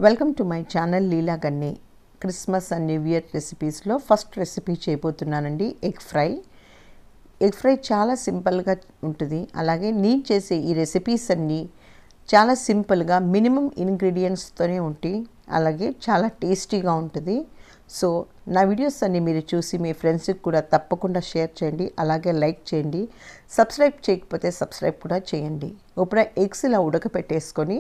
Welcome to my channel Leela Ganni. Christmas and new year రెసిపీస్లో first recipe చేయబోతున్నానండి egg fry. Egg fry చాలా సింపుల్గా ఉంటుంది. అలాగే నేను చేసే ఈ రెసిపీస్ అన్నీ చాలా సింపుల్గా మినిమం ఇంగ్రీడియంట్స్తోనే ఉంటాయి. అలాగే చాలా టేస్టీగా ఉంటుంది. సో నా వీడియోస్ అన్నీ మీరు చూసి మీ ఫ్రెండ్స్కి కూడా తప్పకుండా షేర్ చేయండి. అలాగే లైక్ చేయండి. సబ్స్క్రైబ్ చేయకపోతే సబ్స్క్రైబ్ కూడా చేయండి. ఇప్పుడు ఎగ్స్ ఇలా ఉడకపెట్టేసుకొని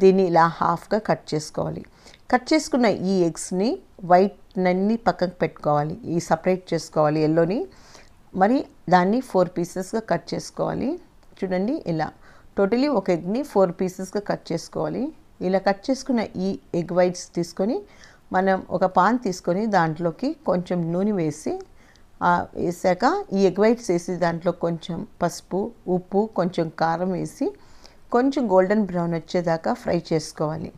దీన్ని ఇలా హాఫ్గా కట్ చేసుకోవాలి. కట్ చేసుకున్న ఈ ఎగ్స్ని వైట్ నన్ని పక్కకు పెట్టుకోవాలి. ఈ సపరేట్ చేసుకోవాలి ఎల్లోని. మరి దాన్ని 4 పీసెస్గా కట్ చేసుకోవాలి. చూడండి, ఇలా టోటలీ ఒక ఎగ్ని 4 పీసెస్గా కట్ చేసుకోవాలి. ఇలా కట్ చేసుకున్న ఈ ఎగ్ వైట్స్ తీసుకొని మనం ఒక పాన్ తీసుకొని దాంట్లోకి కొంచెం నూనె వేసాక ఈ ఎగ్ వైట్స్ వేసి దాంట్లో కొంచెం పసుపు, ఉప్పు, కొంచెం కారం వేసి కొంచెం గోల్డెన్ బ్రౌన్ వచ్చేదాకా ఫ్రై చేసుకోవాలి.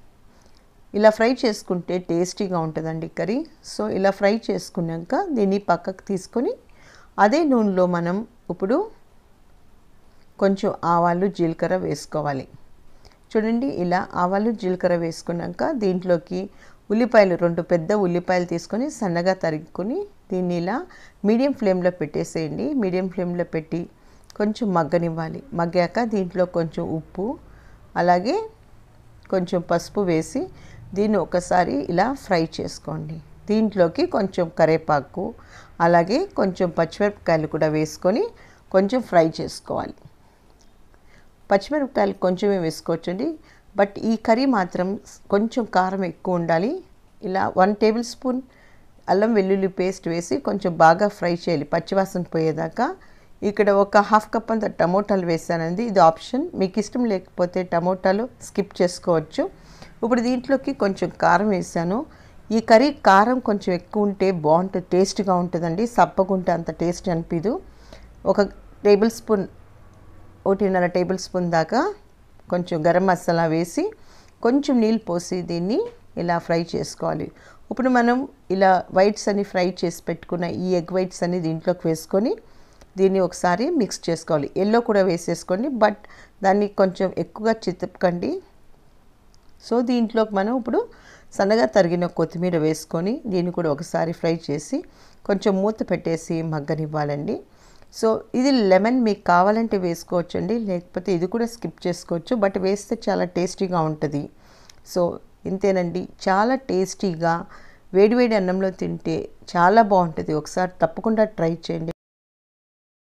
ఇలా ఫ్రై చేసుకుంటే టేస్టీగా ఉంటుందండి కర్రీ. సో ఇలా ఫ్రై చేసుకున్నాక దీన్ని పక్కకు తీసుకొని అదే నూనెలో మనం ఇప్పుడు కొంచెం ఆవాలు, జీలకర్ర వేసుకోవాలి. చూడండి, ఇలా ఆవాలు, జీలకర్ర వేసుకున్నాక దీంట్లోకి ఉల్లిపాయలు 2 పెద్ద ఉల్లిపాయలు తీసుకొని సన్నగా తరుగుకొని దీన్ని ఇలా మీడియం ఫ్లేమ్లో పెట్టేసేయండి. మీడియం ఫ్లేమ్లో పెట్టి కొంచెం మగ్గనివ్వాలి. మగ్గాక దీంట్లో కొంచెం ఉప్పు, అలాగే కొంచెం పసుపు వేసి దీన్ని ఒకసారి ఇలా ఫ్రై చేసుకోండి. దీంట్లోకి కొంచెం కరివేపాకు, అలాగే కొంచెం పచ్చిమిరపకాయలు కూడా వేసుకొని కొంచెం ఫ్రై చేసుకోవాలి. పచ్చిమిరపకాయలు కొంచెమే వేసుకోవచ్చండి, బట్ ఈ కర్రీ మాత్రం కొంచెం కారం ఎక్కువ ఉండాలి. ఇలా 1 టేబుల్ స్పూన్ అల్లం వెల్లుల్లి పేస్ట్ వేసి కొంచెం బాగా ఫ్రై చేయాలి, పచ్చివాసన పోయేదాకా. ఇక్కడ ఒక హాఫ్ కప్ అంత టమోటాలు వేసానండి. ఇది ఆప్షన్, మీకు ఇష్టం లేకపోతే టమోటాలు స్కిప్ చేసుకోవచ్చు. ఇప్పుడు దీంట్లోకి కొంచెం కారం వేసాను. ఈ కర్రీ కారం కొంచెం ఎక్కువ ఉంటే బాగుంటుంది, టేస్ట్గా ఉంటుందండి. సప్పగుంటే అంత టేస్ట్ అనిపించదు. 1 టేబుల్ స్పూన్ 1.5 టేబుల్ స్పూన్ దాకా కొంచెం గరం మసాలా వేసి కొంచెం నీళ్ళు పోసి దీన్ని ఇలా ఫ్రై చేసుకోవాలి. ఇప్పుడు మనం ఇలా వైట్స్ అన్ని ఫ్రై చేసి పెట్టుకున్న ఈ ఎగ్ వైట్స్ అన్ని దీంట్లోకి వేసుకొని దీన్ని ఒకసారి మిక్స్ చేసుకోవాలి. ఎల్లో కూడా వేసేసుకోండి, బట్ దాన్ని కొంచెం ఎక్కువగా చితపకండి. సో దీంట్లోకి మనం ఇప్పుడు సన్నగా తరిగిన కొత్తిమీర వేసుకొని దీన్ని కూడా ఒకసారి ఫ్రై చేసి కొంచెం మూత పెట్టేసి మగ్గనివ్వాలండి. సో ఇది లెమన్ మీకు కావాలంటే వేసుకోవచ్చండి, లేకపోతే ఇది కూడా స్కిప్ చేసుకోవచ్చు, బట్ వేస్తే చాలా టేస్టీగా ఉంటుంది. సో ఇంతేనండి, చాలా టేస్టీగా వేడివేడి అన్నంలో తింటే చాలా బాగుంటుంది. ఒకసారి తప్పకుండా ట్రై చేయండి.